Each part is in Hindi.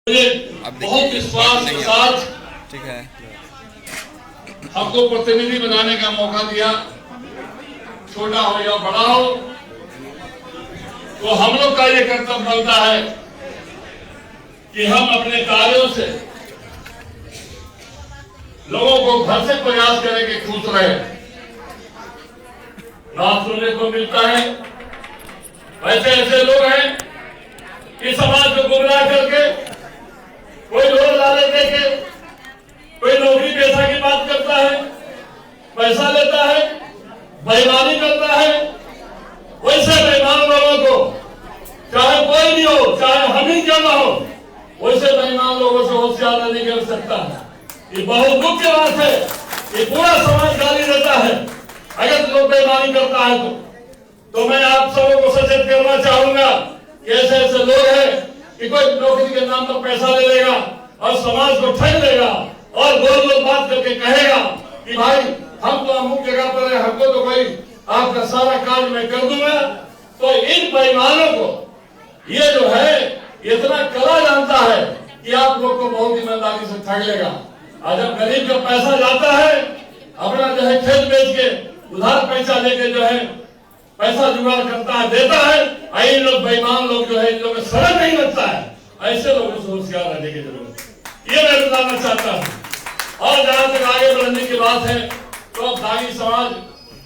बहुत विश्वास के साथ ठीक है हमको प्रतिनिधि बनाने का मौका दिया, छोटा हो या बड़ा हो, तो हम लोग का ये कर्तव्य बनता है कि हम अपने कार्यों से लोगों को घर से प्रयास करें कि खुश रहे। ना सुनने को मिलता है ऐसे ऐसे लोग हैं कि समाज को गुमराह करके कोई लोग लालच देके कोई नौकरी पेशा की बात करता है, पैसा लेता है, बेईमानी करता है। वैसे बेईमान लोगों को चाहे कोई भी हो, चाहे हम ही क्यों ना हो, वैसे बेईमान लोगों से होशियार नहीं कर सकता है। ये बहुत दुख की बात है। ये पूरा समाज गाली देता है अगर लोग बेईमानी करता है तो मैं आप सबों को सचेत करना चाहूंगा कि ऐसे ऐसे लोग हैं कि कोई नौकरी के नाम पर पैसा ले लेगा और समाज को ठग लेगा और गोल गोल बात करके कहेगा कि भाई हम तो अमुक जगह पर है, हमको तो कोई आपका सारा कार्य मैं कर दूंगा। तो इन बेईमानों को ये जो है इतना कला जानता है कि आप लोग को बहुत ईमानदारी से ठग लेगा। और जब गरीब का पैसा जाता है, अपना जो है खेत बेच के उधार पैसा लेके जो है पैसा जुगाड़ करता है, देता है, इन लोग बेईमान लोग जो है इन लोग सरल नहीं लगता है। ऐसे लोगों से होशियार रहने की जरूरत है, ये मैं बताना चाहता हूँ। और जहां तक आगे बढ़ने की बात है तो अब दागी समाज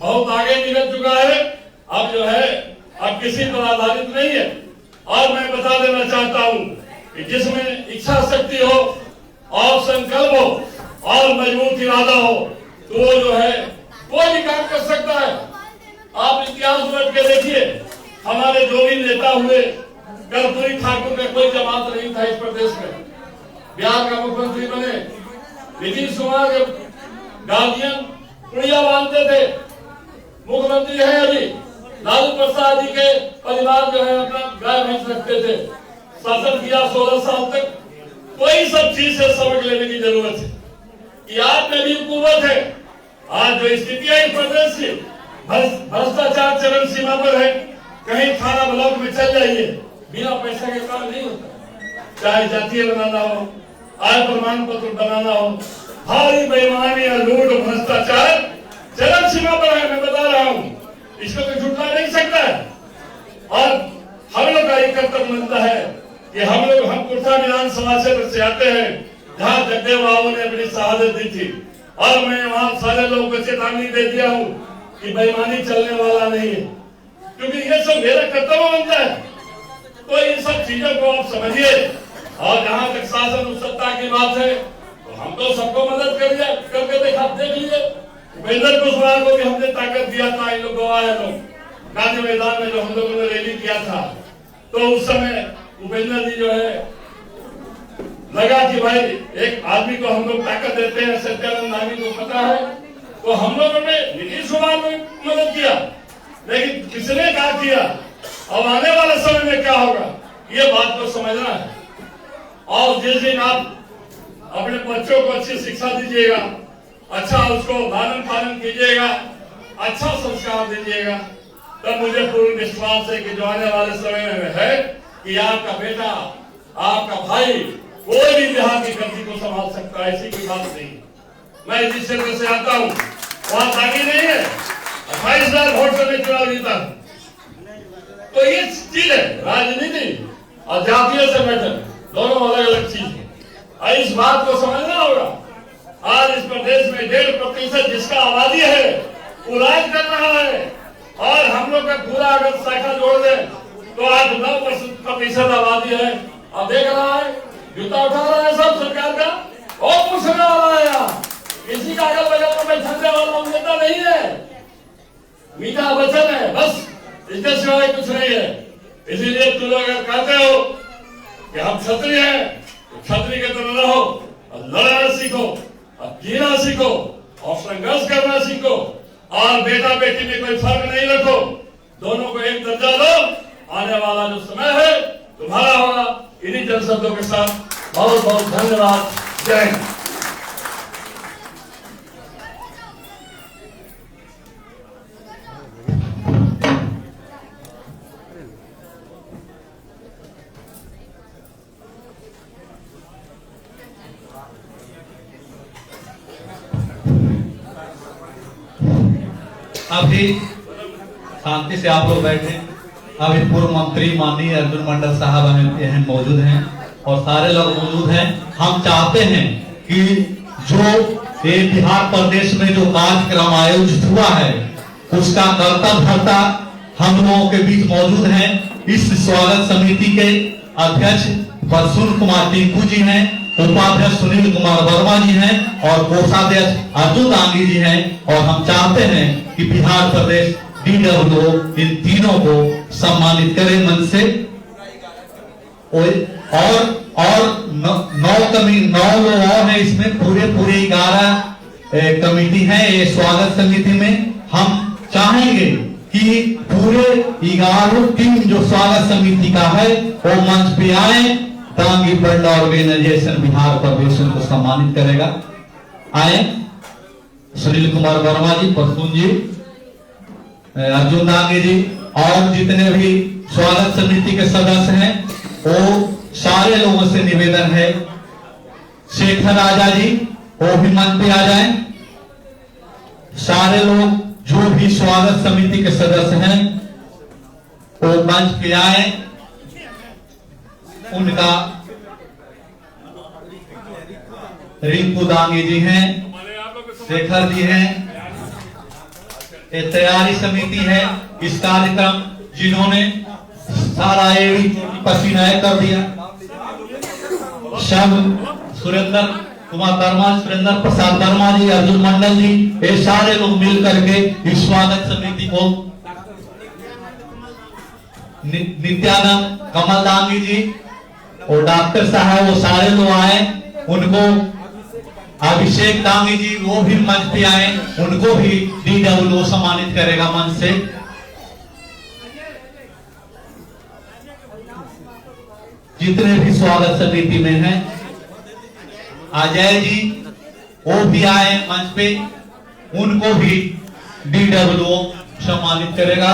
बहुत आगे निकल चुका है। अब जो है अब किसी पर आधारित नहीं है। और मैं बता देना चाहता हूँ कि जिसमें इच्छा शक्ति हो और संकल्प हो और मजबूत इरादा हो तो वो जो है कोई भी काम कर सकता है। आप इतिहास उलट के देखिए, हमारे जो भी नेता हुए, कर्पूरी ठाकुर का कोई जमात नहीं था इस प्रदेश में। बिहार का मुख्यमंत्री बने नीतीश कुमार गार्जियन पुड़िया बांधते थे, मुख्यमंत्री है अभी लालू प्रसाद जी के परिवार जो है अपना गाय भैंस रखते थे, शासन किया 16 साल तक। कोई सब चीज से सबक लेने की जरूरत है कि आप में भी कुवत है। आज जो स्थिति है इस प्रदेश की, भ्रष्टाचार चरम सीमा पर है। कहीं थाना ब्लॉक में चल जाइए, बिना पैसा के काम नहीं होता। चाहे जातीय बनाना हो, आय प्रमाण पत्र बनाना हो, भारी बेईमानी और लूट भ्रष्टाचार चरम सीमा पर है। मैं बता रहा हूँ, इसको कोई झुठला नहीं सकता है। और हम लोग का एक कर्तव्य बनता है कि हम कुर्था विधानसभा क्षेत्र से आते हैं जहाँ जगदेव बाबू ने अपनी शहादत दी थी। और मैं वहाँ सारे लोगों को चेतावनी दे दिया हूँ कि बेईमानी चलने वाला नहीं है, क्योंकि ये सब मेरा कर्तव्य बनता है। तो इन सब चीजों को आप समझिए। और जहाँ तक शासन सत्ता की बात है तो हम तो सबको मदद करके देख लीजिए। उपेंद्र कुशवाहा को भी हमने ताकत दिया था, इन लोग गवाह है लोग। गांधी मैदान में जो हम लोगों ने रैली किया था तो उस समय उपेंद्र जी जो है लगा कि भाई एक आदमी को हम लोग ताकत देते हैं, सत्यानंद नामी को पता है, तो हम लोगों ने नीतीश कुमार को मदद किया। लेकिन किसने क्या किया, अब आने वाले समय में क्या होगा ये बात को समझना है। और जिस दिन आप अपने बच्चों को अच्छी शिक्षा दीजिएगा, अच्छा उसको लालन पालन कीजिएगा, अच्छा संस्कार दीजिएगा, तब मुझे पूर्ण विश्वास है कि जो आने वाले समय में है कि आपका बेटा, आपका भाई कोई भी बिहार की गलती को संभाल सकता है। ऐसी कोई बात नहीं। मैं जिस क्षेत्र से आता हूँ वहां दागी नहीं है, 28,000 वोट से मैं चुनाव जीता। तो ये चीज है, राजनीति और जातीय संगठन दोनों अलग अलग चीज है। और इस बात को समझना होगा। आज इस प्रदेश में 1.5% जिसका आबादी है वो राज कर रहा है। और हम लोग का पूरा अगर शाखा जोड़ दे तो आज 9% आबादी है। अब देख रहा है जूता उठा रहा है सब सरकार का, और पूछने वाला है यहाँ किसी का अगल बगल में छंदे वाला नेता नहीं है। मीठा वचन है बस, इसके सिवाय कुछ नहीं है। इसीलिए तुम लोग अगर कहते हो कि हम क्षत्रिय हैं तो क्षत्रिय की तरह रहो और लड़ना सीखो और जीना सीखो और संघर्ष करना सीखो। और बेटा बेटी में कोई फर्क नहीं रखो, दोनों को एक दर्जा दो। आने वाला जो समय है तुम्हारा होगा। इन्हीं जन शब्दों के साथ बहुत बहुत धन्यवाद। जय हिंद। अभी शांति से आप लोग बैठे। अभी पूर्व मंत्री माननीय अर्जुन मंडल साहब यहाँ मौजूद हैं और सारे लोग मौजूद हैं। हम चाहते हैं कि जो ये बिहार प्रदेश में जो कार्यक्रम आयोजित हुआ है उसका कर्ता धर्ता हम लोगों के बीच मौजूद हैं। इस स्वागत समिति के अध्यक्ष प्रसून कुमार टिंकू जी हैं, उपाध्यक्ष सुनील कुमार वर्मा जी हैं और कोषाध्यक्ष अर्जुन दांगी जी हैं। और हम चाहते हैं कि बिहार प्रदेश DWO इन तीनों को सम्मानित करे मन से। और 9 लोग और हैं इसमें, पूरे 11 कमेटी है ये स्वागत समिति में। हम चाहेंगे कि पूरे 11 टीम जो स्वागत समिति का है वो मंच पे आए। दांगी ब्लड ऑर्गेनाइजेशन बिहार प्रदेश को सम्मानित करेगा। आए सुनील कुमार वर्मा जी, प्रसून जी, अर्जुन दांगी जी और जितने भी स्वागत समिति के सदस्य हैं वो सारे लोगों से निवेदन है। शेखर राजा जी वो भी मंच पे आ जाएं। सारे लोग जो भी स्वागत समिति के सदस्य हैं वो मंच पे आए। उनका रिंकू दांगी जी हैं, शेखर जी हैं, ये तैयारी समिति है इस कार्यक्रम जिन्होंने सारा एड़ी पसीना कर दिया। सब सुरेंद्र कुमार वर्मा, सुरेंद्र प्रसाद वर्मा जी, अर्जुन मंडल जी, ये सारे लोग मिल करके इस स्वागत समिति को, नित्यानंद कमल दांगी जी और डॉक्टर साहब वो सारे लोग आए। उनको अभिषेक दांगी जी वो भी मंच पे आए, उनको भी DWO सम्मानित करेगा मंच से। जितने भी स्वागत समिति में हैं, अजय जी वो भी आए मंच पे, उनको भी DWO सम्मानित करेगा।